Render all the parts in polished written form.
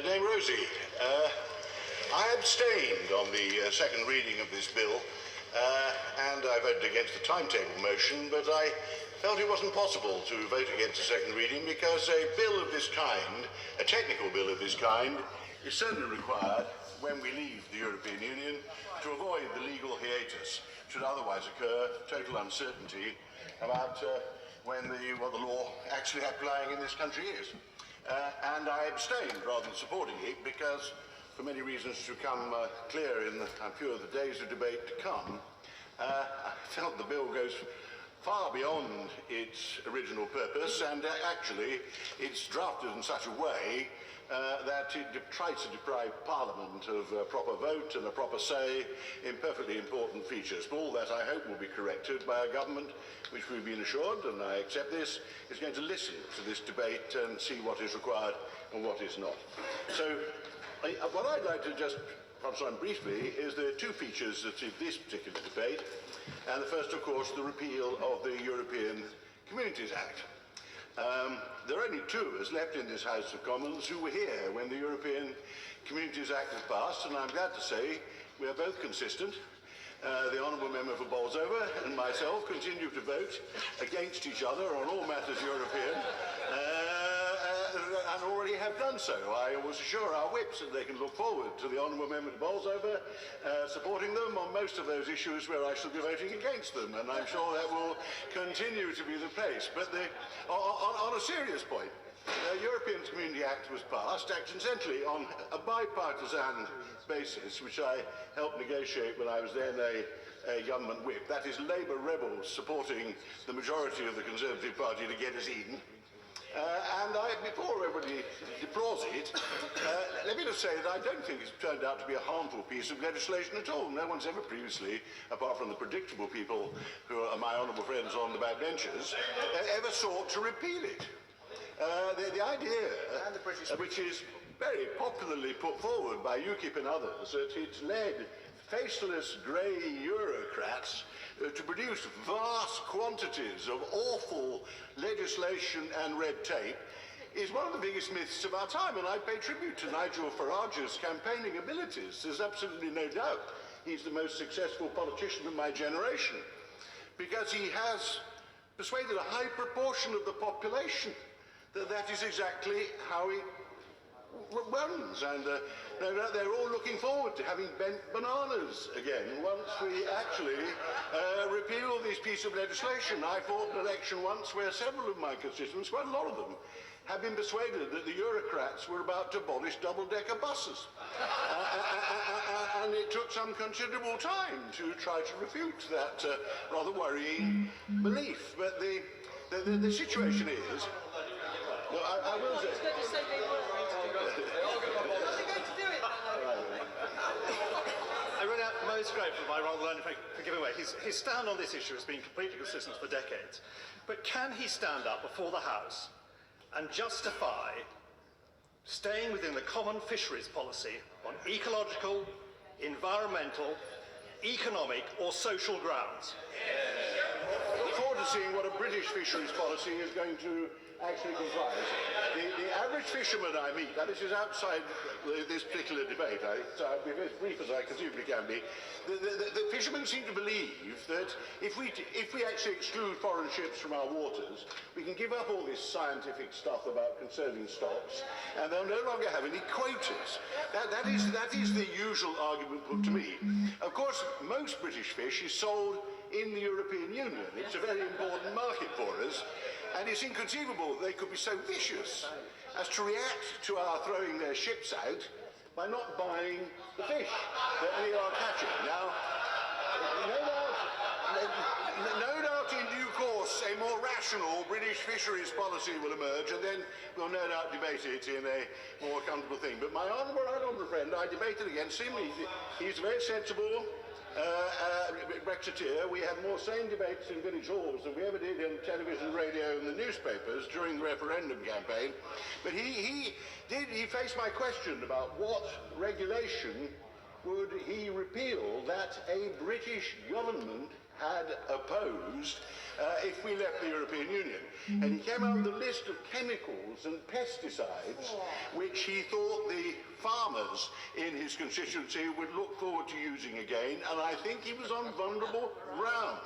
Dame Rosie, I abstained on the second reading of this bill, and I voted against the timetable motion, but I felt it wasn't possible to vote against the second reading because a bill of this kind, a technical bill of this kind, is certainly required when we leave the European Union to avoid the legal hiatus should otherwise occur, total uncertainty about what the law actually applying in this country is. And I abstained rather than supporting it because, for many reasons to come clear in a few of the days of debate to come, I felt the bill goes far beyond its original purpose, and actually it's drafted in such a way that it tries to deprive Parliament of a proper vote and a proper say in perfectly important features. But all that, I hope, will be corrected by a government which we've been assured, and I accept this, is going to listen to this debate and see what is required and what is not. So what I'd like to just touch on briefly is the two features of this particular debate, and the first, of course, the repeal of the European Communities Act. There are only two of us left in this House of Commons who were here when the European Communities Act was passed, and I'm glad to say we are both consistent. The Honourable Member for Bolsover and myself continue to vote against each other on all matters European, and already have done so. I always assure our whips that they can look forward to the Honourable Member for Bolsover supporting them on most of those issues where I shall be voting against them, and I'm sure that will continue to be the case. But on a serious point, the European Community Act was passed, accidentally, on a bipartisan basis, which I helped negotiate when I was then a government whip. That is Labour rebels supporting the majority of the Conservative Party to get us in. And before everybody deplores it, let me just say that I don't think it's turned out to be a harmful piece of legislation at all. No one's ever previously, apart from the predictable people who are my honourable friends on the backbenches, ever sought to repeal it. The idea, which is very popularly put forward by UKIP and others, that it's led faceless grey Eurocrats to produce vast quantities of awful legislation and red tape, is one of the biggest myths of our time, and I pay tribute to Nigel Farage's campaigning abilities. There's absolutely no doubt he's the most successful politician of my generation, because he has persuaded a high proportion of the population that is exactly how it runs, and they're all looking forward to having bent bananas again once we actually repeal this piece of legislation. I fought an election once where several of my constituents, quite a lot of them, have been persuaded that the Eurocrats were about to abolish double-decker buses. And it took some considerable time to try to refute that rather worrying belief. But the situation is, well, I will say, I read out most grateful by rather learning for giving way. His stand on this issue has been completely consistent for decades. But can he stand up before the House and justify staying within the common fisheries policy on ecological, environmental, economic or social grounds? Look forward to seeing what a British fisheries policy is going to actually comprise. The average fisherman I meet, now this is outside this particular debate, I'll be as brief as I conceivably can be, the fishermen seem to believe that if we actually exclude foreign ships from our waters, we can give up all this scientific stuff about conserving stocks, and they'll no longer have any quotas. That is the usual argument put to me. Of course, most British fish is sold in the European Union. It's a very important market for us, and it's inconceivable they could be so vicious as to react to our throwing their ships out by not buying the fish that we are catching. Now, no doubt in due course a more rational British fisheries policy will emerge, and then we'll no doubt debate it in a more comfortable thing. But my honourable friend, I debated against him. He's very sensible Brexiteer. We had more sane debates in village halls than we ever did on television, radio and the newspapers during the referendum campaign. But he faced my question about what regulation would he repeal that a British government had opposed if we left the European Union. And he came out with a list of chemicals and pesticides which he thought the farmers in his constituency would look forward to using again, and I think he was on vulnerable ground.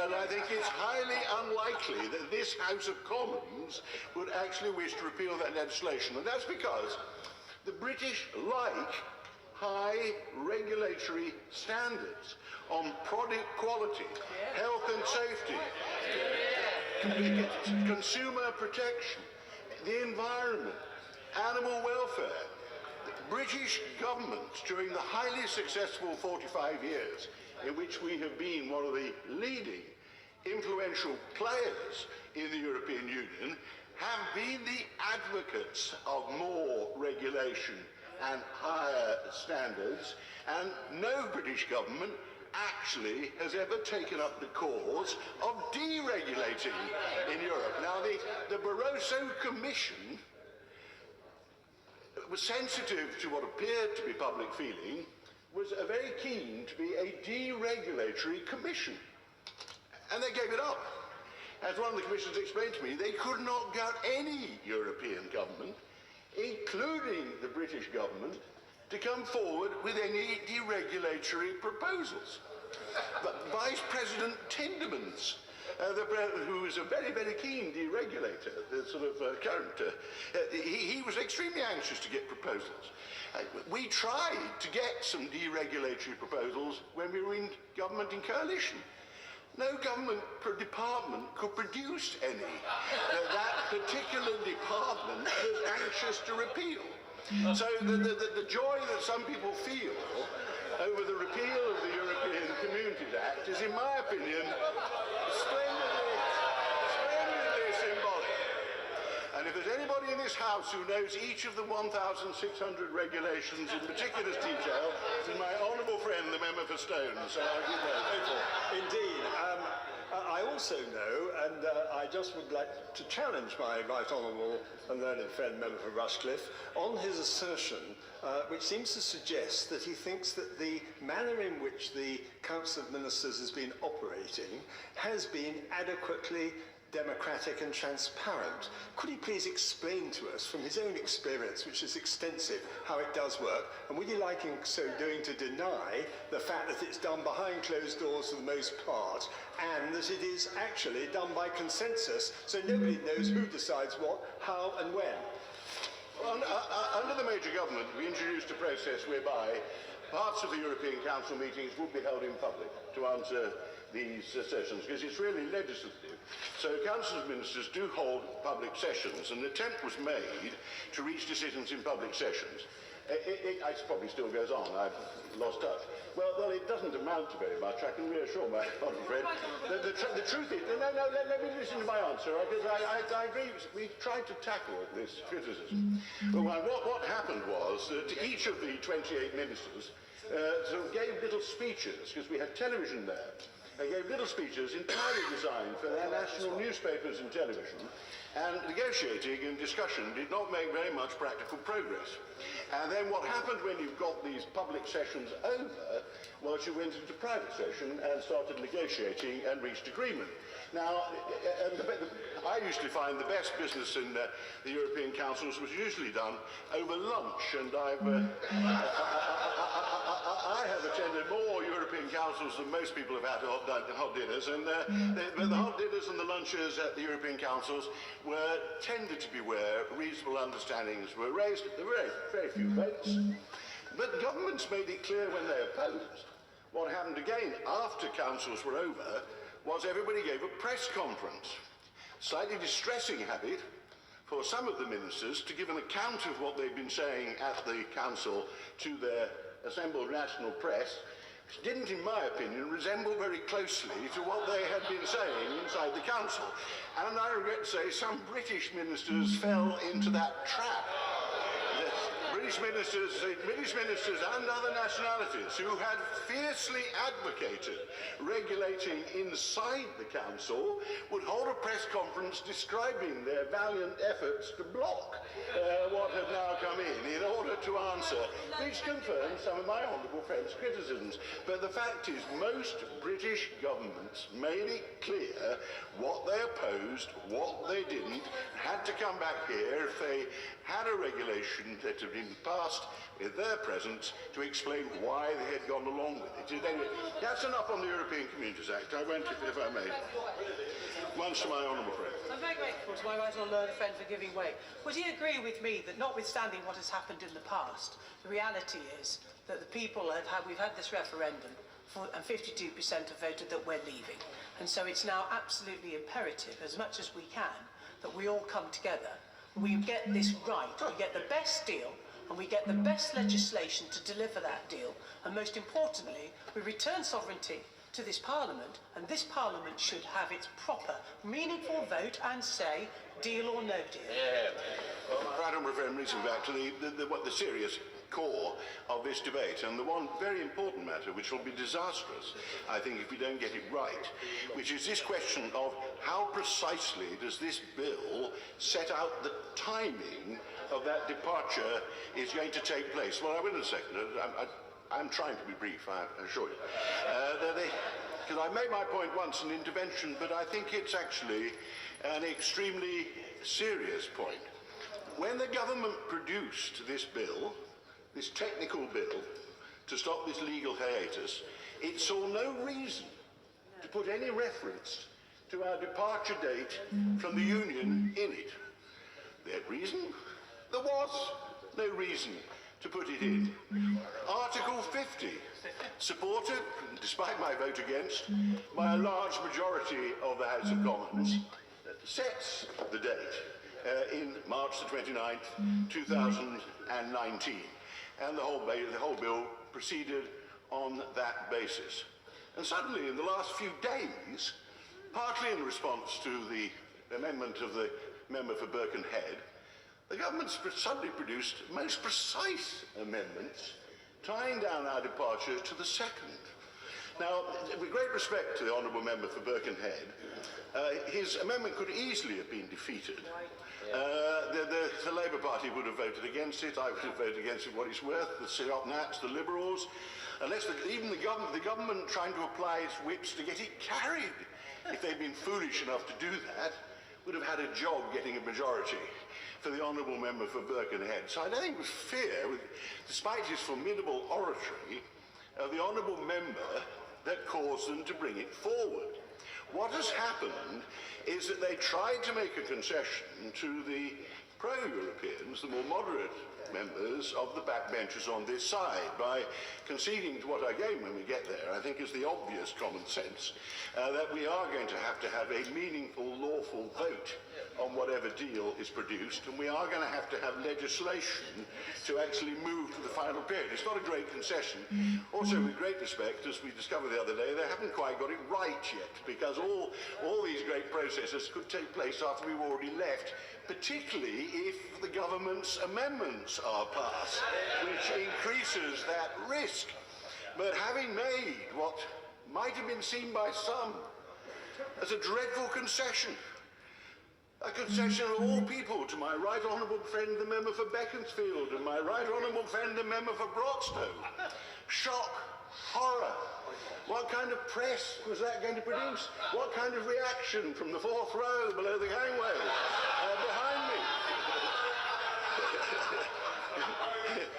And I think it's highly unlikely that this House of Commons would actually wish to repeal that legislation, and that's because the British like high regulatory standards on product quality, health and safety, consumer protection, the environment, animal welfare. The British governments, during the highly successful 45 years in which we have been one of the leading influential players in the European Union, have been the advocates of more regulation and higher standards, and no British government actually has ever taken up the cause of deregulating in Europe. Now, the Barroso Commission was sensitive to what appeared to be public feeling, was very keen to be a deregulatory commission, and they gave it up. As one of the commissioners explained to me, they could not get any European government, including the British government, to come forward with any deregulatory proposals. But Vice President Tindemans, who is a very, very keen deregulator, the sort of character, he was extremely anxious to get proposals. We tried to get some deregulatory proposals when we were in government in coalition. No government department could produce any. That particular department was anxious to repeal. So the joy that some people feel over the repeal of the European Communities Act is, in my opinion, splendidly symbolic. And if there's anybody in this House who knows each of the 1,600 regulations in meticulous detail, it's my honourable friend, the member for Stone. So I'll give that. Indeed. I also know, and I just would like to challenge my right honourable and learned friend, member for Rushcliffe, on his assertion, which seems to suggest that he thinks that the manner in which the Council of Ministers has been operating has been adequately democratic and transparent. Could he please explain to us, from his own experience, which is extensive, how it does work? And would you like, in so doing, to deny the fact that it's done behind closed doors for the most part, and that it is actually done by consensus, so nobody knows who decides what, how and when? Well, under the major government, we introduced a process whereby parts of the European Council meetings would be held in public to answer these sessions, because it's really legislative. So Council of Ministers do hold public sessions, and an attempt was made to reach decisions in public sessions. It probably still goes on. I've lost touch. Well, it doesn't amount to very much. I can reassure my friend. The truth is, no, let me listen to my answer, because I agree. We tried to tackle this criticism. But what happened was that each of the 28 ministers sort of gave little speeches, because we had television there. They gave little speeches entirely designed for their national newspapers and television, and negotiating and discussion did not make very much practical progress. And then what happened when you got these public sessions over was you went into private session and started negotiating and reached agreement. Now, I usually find the best business in the European councils was usually done over lunch, and I have attended more European councils than most people have had hot dinners, and the hot dinners and the lunches at the European councils tended to be where reasonable understandings were raised. There were very few votes, but governments made it clear when they opposed. What happened again after councils were over was everybody gave a press conference. Slightly distressing habit for some of the ministers to give an account of what they'd been saying at the council to their assembled national press, which didn't, in my opinion, resemble very closely to what they had been saying inside the council. And I regret to say some British ministers fell into that trap. British ministers and other nationalities who had fiercely advocated regulating inside the council would hold a press conference describing their valiant efforts to block what had now come in order to answer which confirms some of my honourable friend's criticisms. But the fact is, most British governments made it clear what they opposed, what they didn't, had to come back here if they had a regulation that had been passed with their presence to explain why they had gone along with it. Anyway, that's enough on the European Communities Act. I won't, if I may. Once to my honourable friend. I'm very grateful to my right honourable learned friend for giving way. Would he agree with me that, notwithstanding what has happened in the past, the reality is that the people we've had this referendum and 52% have voted that we're leaving. And so it's now absolutely imperative, as much as we can, that we all come together. We get this right, we get the best deal, and we get the best legislation to deliver that deal. And most importantly, we return sovereignty to this Parliament, and this Parliament should have its proper, meaningful vote and say, deal or no deal. Right on referring back to the serious core of this debate, and the one very important matter which will be disastrous, I think, if we don't get it right, which is this question of how precisely does this bill set out the timing of that departure is going to take place. Well, I will in a second. I'm trying to be brief, I assure you. Because I made my point once in intervention, but I think it's actually an extremely serious point. When the government produced this bill, this technical bill, to stop this legal hiatus, it saw no reason to put any reference to our departure date from the Union in it. That reason? There was no reason to put it in. Article 50, supported, despite my vote against, by a large majority of the House of Commons, sets the date in March the 29th, 2019. And the whole bill proceeded on that basis. And suddenly, in the last few days, partly in response to the amendment of the member for Birkenhead, the government suddenly produced most precise amendments tying down our departure to the 2nd. Now, with great respect to the honourable member for Birkenhead, his amendment could easily have been defeated. The Labour Party would have voted against it. I would have voted against it, what it's worth. The Sirop Nats, the Liberals, unless even the government trying to apply its whips to get it carried, if they'd been foolish enough to do that, would have had a job getting a majority for the honourable member for Birkenhead. So I don't think it was fear, despite his formidable oratory, of the honourable member that caused them to bring it forward. What has happened is that they tried to make a concession to the pro-Europeans, the more moderate members of the backbenchers on this side, by conceding to what I gave when we get there, I think is the obvious common sense, that we are going to have a meaningful, lawful vote on whatever deal is produced, and we are going to have legislation to actually move to the final period. It's not a great concession. Also, with great respect, as we discovered the other day, they haven't quite got it right yet, because all these great processes could take place after we've already left, particularly if the government's amendments are passed, which increases that risk. But having made what might have been seen by some as a dreadful concession, a concession of all people to my right honourable friend, the member for Beaconsfield, and my right honourable friend, the member for Broxton. Shock, horror. What kind of press was that going to produce? What kind of reaction from the 4th row below the gangway behind me?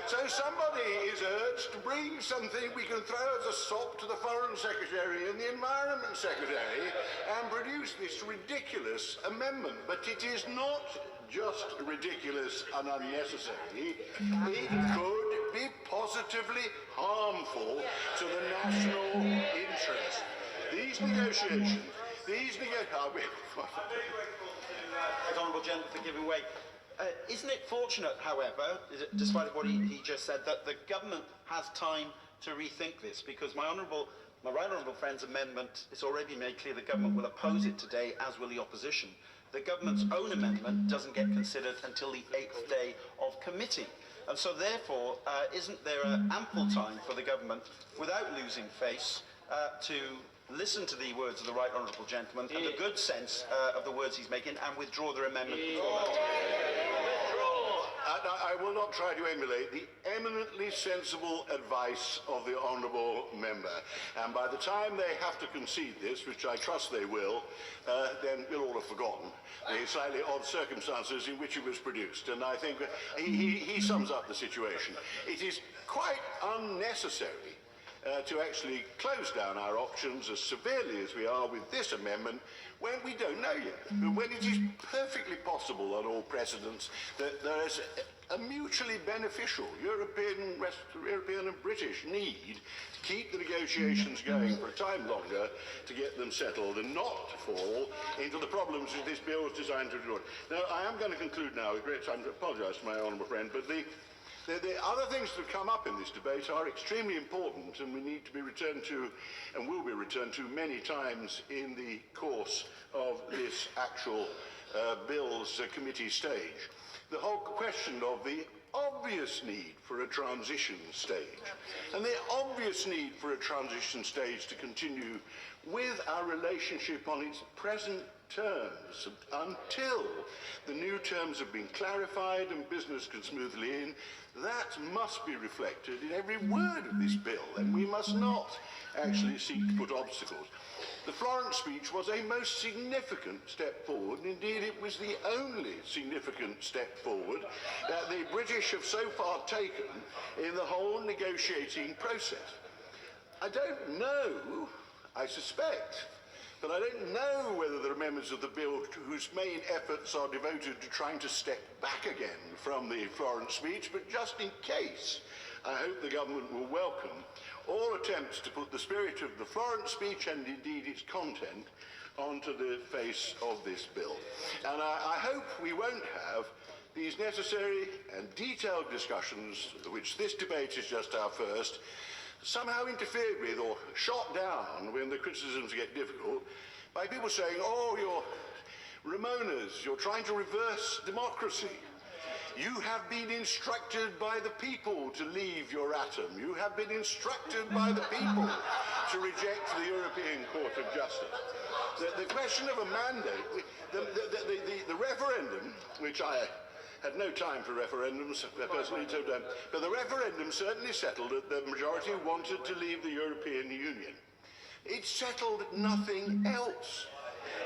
So somebody is urged to bring something we can throw as a sop to the Foreign Secretary and the Environment Secretary and produce this ridiculous amendment. But it is not just ridiculous and unnecessary. It could be positively harmful to the national interest. These negotiations, Honourable Gentleman for giving way. Isn't it fortunate, however, despite what he just said, that the government has time to rethink this? Because my right honourable friend's amendment, it's already been made clear the government will oppose it today, as will the opposition. The government's own amendment doesn't get considered until the 8th day of committee. And so therefore, isn't there ample time for the government, without losing face, to listen to the words of the right honourable gentleman and the good sense of the words he's making and withdraw their amendment before that? I will not try to emulate the eminently sensible advice of the honourable member. And by the time they have to concede this, which I trust they will, then we'll all have forgotten the slightly odd circumstances in which it was produced. And I think he sums up the situation. It is quite unnecessary to actually close down our options as severely as we are with this amendment when we don't know yet, when it is perfectly possible on all precedents that there is a mutually beneficial European and British need to keep the negotiations going for a time longer to get them settled and not to fall into the problems that this bill is designed to avoid. Now, I am going to conclude now with great time to apologise to my honourable friend, but the other things that have come up in this debate are extremely important and we need to be returned to and will be returned to many times in the course of this actual bill's committee stage. The whole question of the obvious need for a transition stage and the obvious need for a transition stage to continue with our relationship on its present terms until the new terms have been clarified and business can smoothly in. That must be reflected in every word of this bill, and we must not actually seek to put obstacles. The Florence speech was a most significant step forward, and indeed it was the only significant step forward that the British have so far taken in the whole negotiating process. I don't know, I suspect, but I don't know whether there are members of the bill whose main efforts are devoted to trying to step back again from the Florence speech, but just in case, I hope the government will welcome all attempts to put the spirit of the Florence speech and indeed its content onto the face of this bill. And I hope we won't have these necessary and detailed discussions, which this debate is just our first, somehow interfered with or shot down when the criticisms get difficult by people saying, oh, you're Ramonas, you're trying to reverse democracy. You have been instructed by the people to leave your atom. You have been instructed by the people to reject the European Court of Justice. The question of a mandate, the referendum, which I had no time for referendums personally, but the referendum certainly settled that the majority wanted to leave the European Union. It settled nothing else.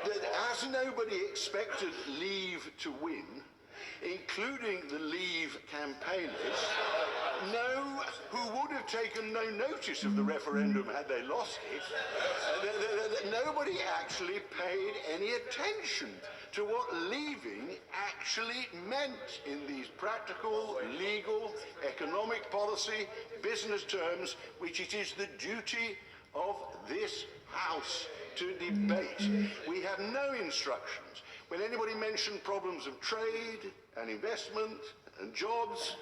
That as nobody expected Leave to win, including the Leave campaigners, who would have taken no notice of the referendum had they lost it, nobody actually paid any attention to what leaving actually meant in these practical, legal, economic policy, business terms, which it is the duty of this House to debate. We have no instructions. When anybody mentioned problems of trade and investment and jobs,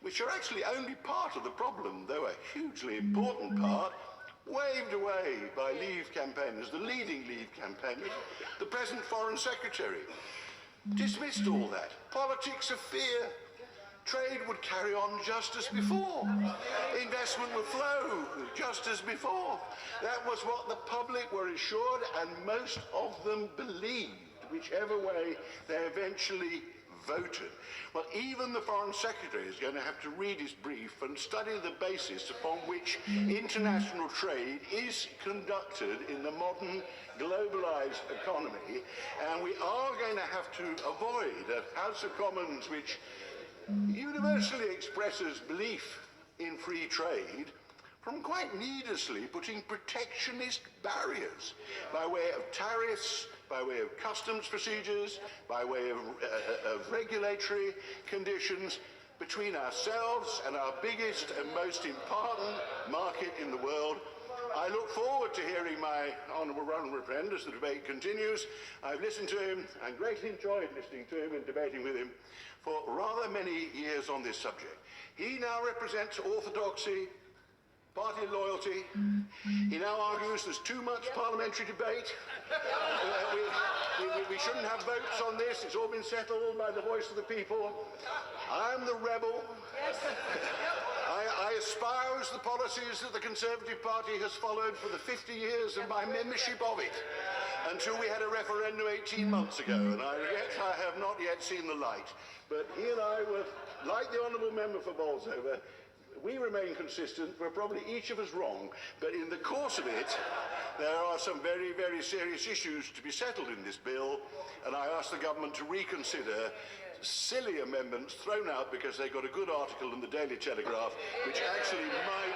which are actually only part of the problem, though a hugely important part, waved away by Leave campaigners, the leading Leave campaigners, the present Foreign Secretary, dismissed all that. Politics of fear. Trade would carry on just as before. Investment would flow just as before. That was what the public were assured, and most of them believed, whichever way they eventually voted. Well, even the Foreign Secretary is going to have to read his brief and study the basis upon which international trade is conducted in the modern globalized economy, and we are going to have to avoid a House of Commons which universally expresses belief in free trade from quite needlessly putting protectionist barriers by way of tariffs, by way of customs procedures, by way of regulatory conditions between ourselves and our biggest and most important market in the world. I look forward to hearing my honourable friend as the debate continues. I've listened to him and greatly enjoyed listening to him and debating with him for rather many years on this subject. He now represents orthodoxy, party loyalty. He now argues there's too much parliamentary debate. We shouldn't have votes on this. It's all been settled by the voice of the people. I'm the rebel. I espouse the policies that the Conservative Party has followed for the 50 years of my membership of it. until we had a referendum 18 months ago, and I have not yet seen the light. But he and I were, like the Honourable Member for Bolsover, we remain consistent. We're probably each of us wrong, but in the course of it, there are some very, very serious issues to be settled in this bill, and I ask the government to reconsider silly amendments thrown out because they got a good article in the Daily Telegraph, which actually might